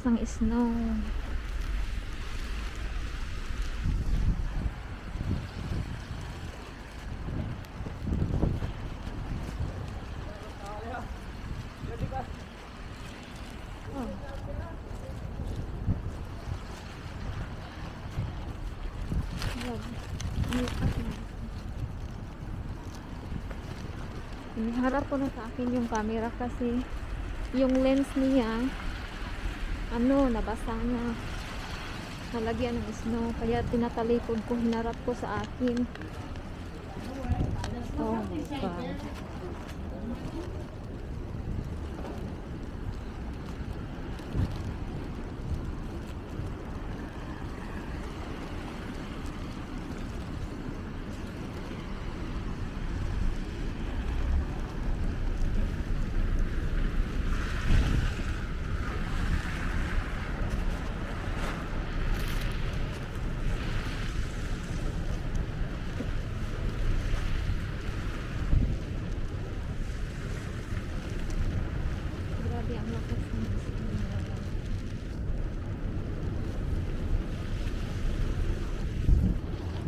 ng snow. Iniharap ko na sa akin yung camera kasi yung lens niya nabasa na, nalagyan ng snow, kaya tinatalikod ko, hinarap ko sa akin. Oh my god. Ang lakas ng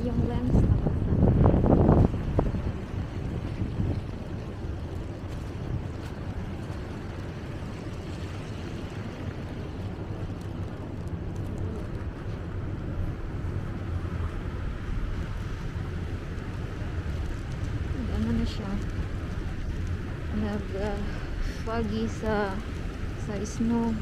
yung lens nabasa. Ano na siya, foggy sa snow.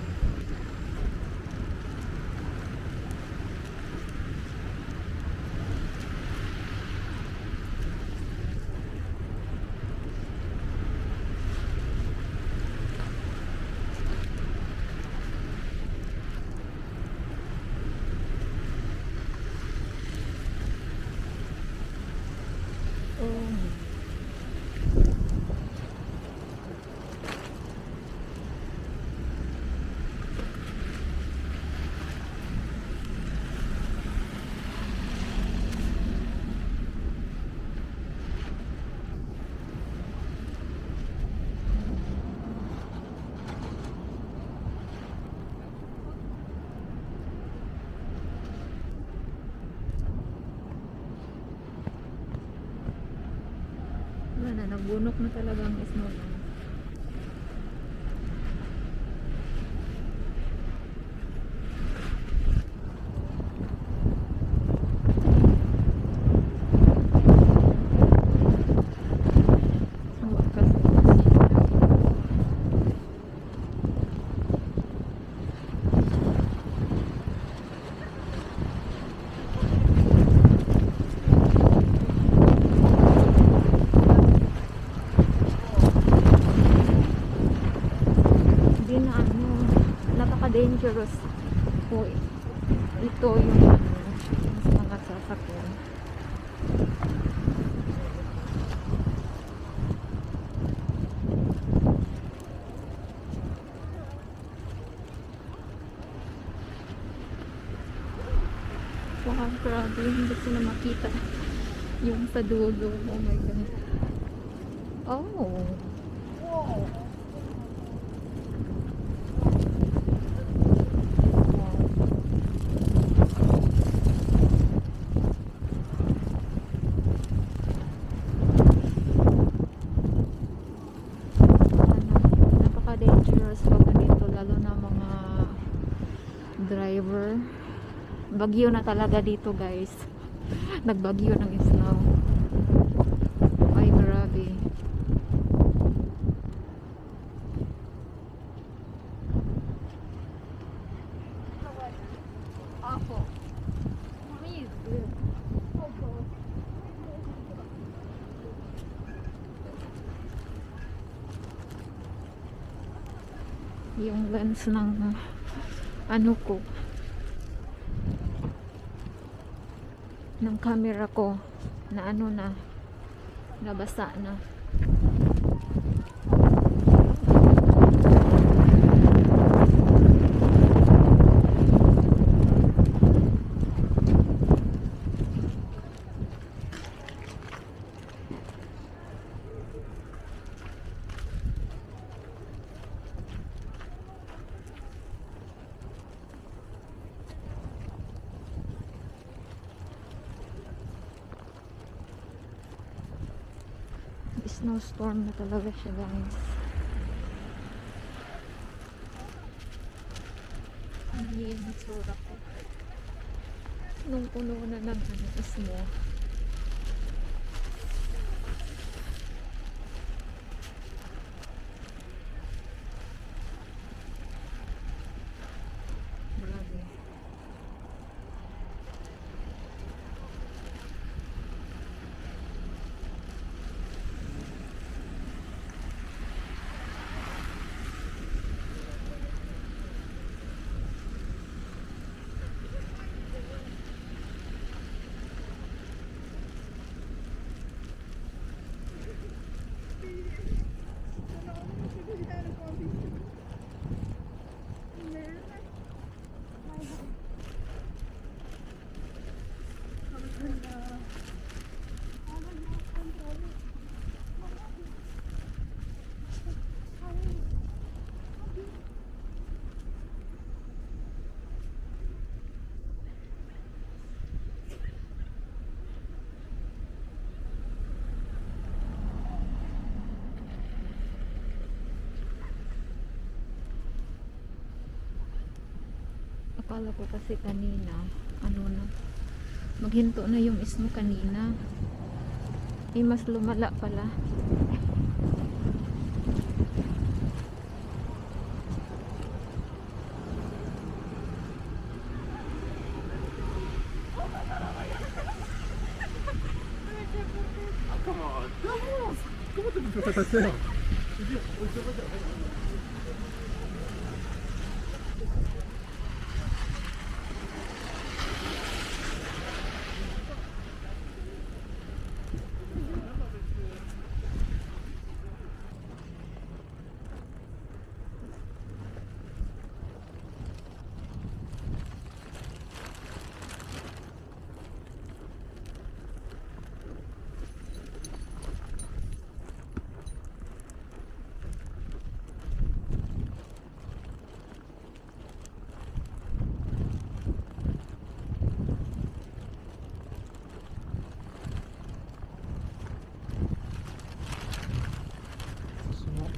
Nagbunok na talaga ang snow. Dangerous po ito yung mga sasakyan. Wow, grabe, hindi ko na makita yung sa dulo. Oh my god. Oh wow. Dangerous pag ganito, lalo na mga driver. Bagyo na talaga dito, guys. Nagbagyo ng snow. Ay grabe. Ako yung lens ng ko, ng camera ko na nabasa na. Snowstorm na talaga siya, guys. Hindi yung itsura ko. Nung puno na ng snow. Grabe. Akala ko kasi kanina, maghinto na yung snow kanina. Mas lumala pala. Come on, ¿cómo te empezaste a hacer?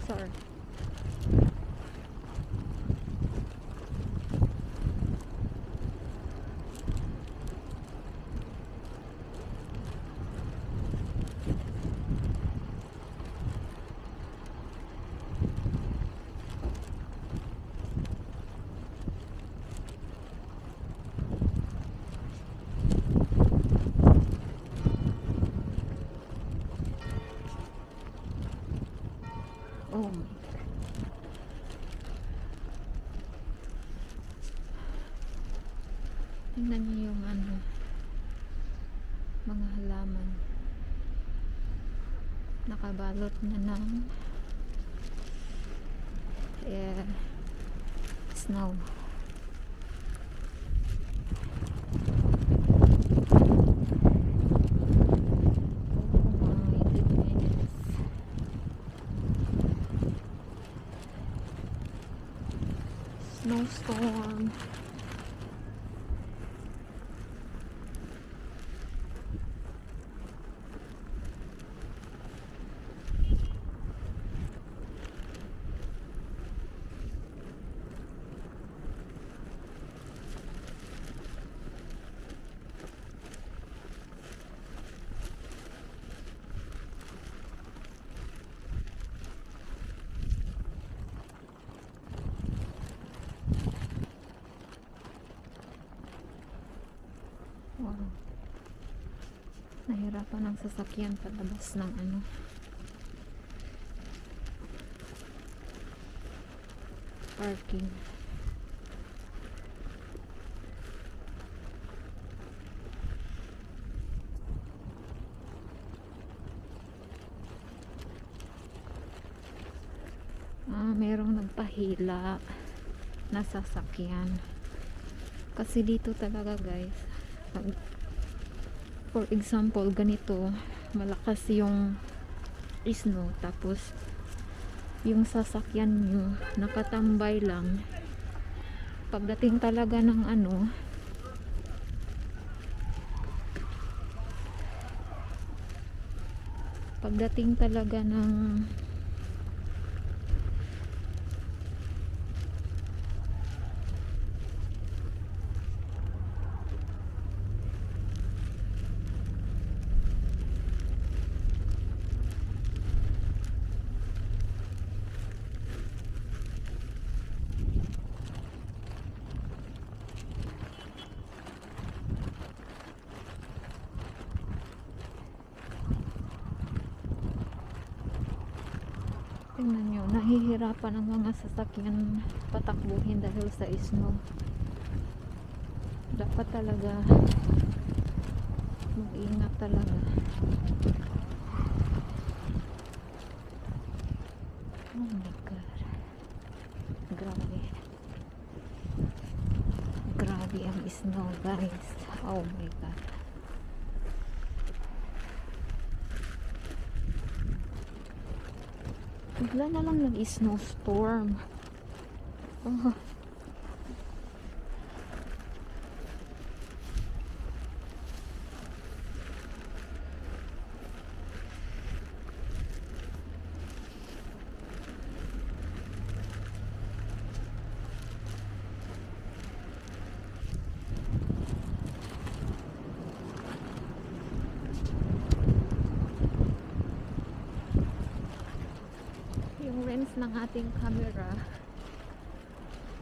Sorry. Oh my God. Tingnan niyo yung mga halaman. Nakabalot na ng snow. Oh my goodness. Snowstorm. Wow. Nahirapan ang sasakyan palabas ng parking. Merong nagpahila na sasakyan. Kasi dito talaga, guys, for example, ganito malakas yung snow, tapos yung sasakyan nyo nakatambay lang, pagdating talaga ng pagdating talaga ng tingnan nyo, nahihirapan ang mga sasakyan patakbuhin dahil sa snow. Dapat talaga mag-ingat talaga. Oh my god, grabe, grabe ang snow guys. Oh my god. Bigla na lang nag-snowstorm. Oh. Yung lens ng ating camera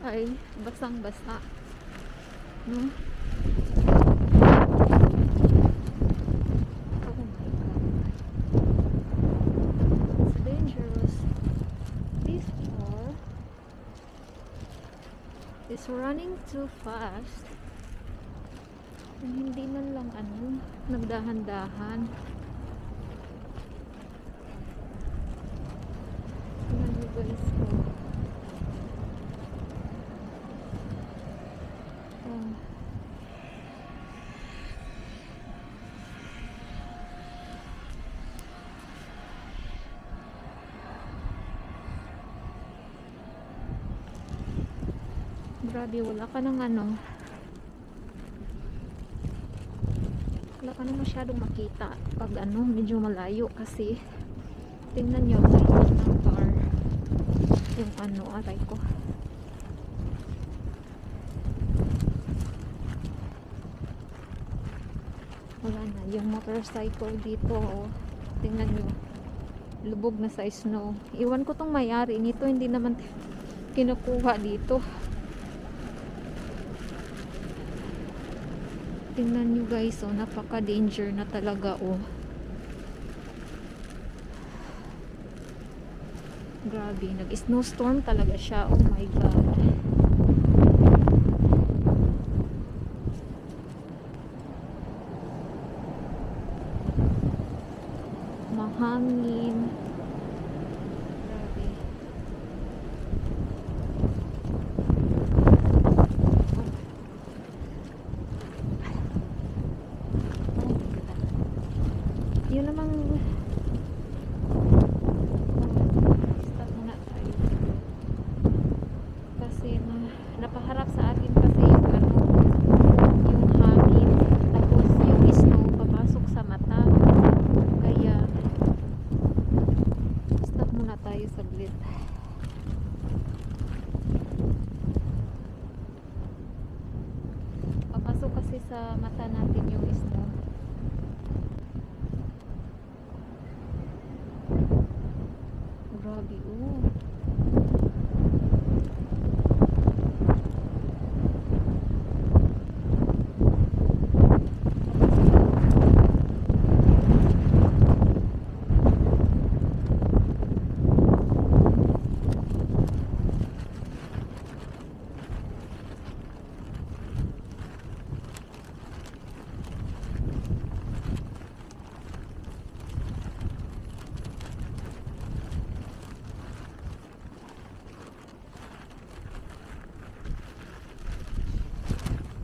ay basang-basa, no? Oh my god, it's dangerous. This car is running too fast. Hindi man lang nagdahan-dahan. Guys, oh. Grabe, wala ka nang wala ka nang masyadong makita pag medyo malayo kasi tingnan nyo ng car yung aray ko. Wala na yung motorcycle dito, oh. Tingnan nyo, lubog na sa snow. Iwan ko tong may-ari nito, hindi naman kinukuha dito. Tingnan nyo guys, oh, napaka danger na talaga, oh. Grabe, nag-snowstorm talaga siya. Oh my god. Mahangin. Grabe. Oh my god. Yun namang napaharap sa atin kasi yung hangin, tapos yung snow papasok sa mata, kaya stop muna tayo saglit. Papasok kasi sa mata natin yung snow. Grabe, oh.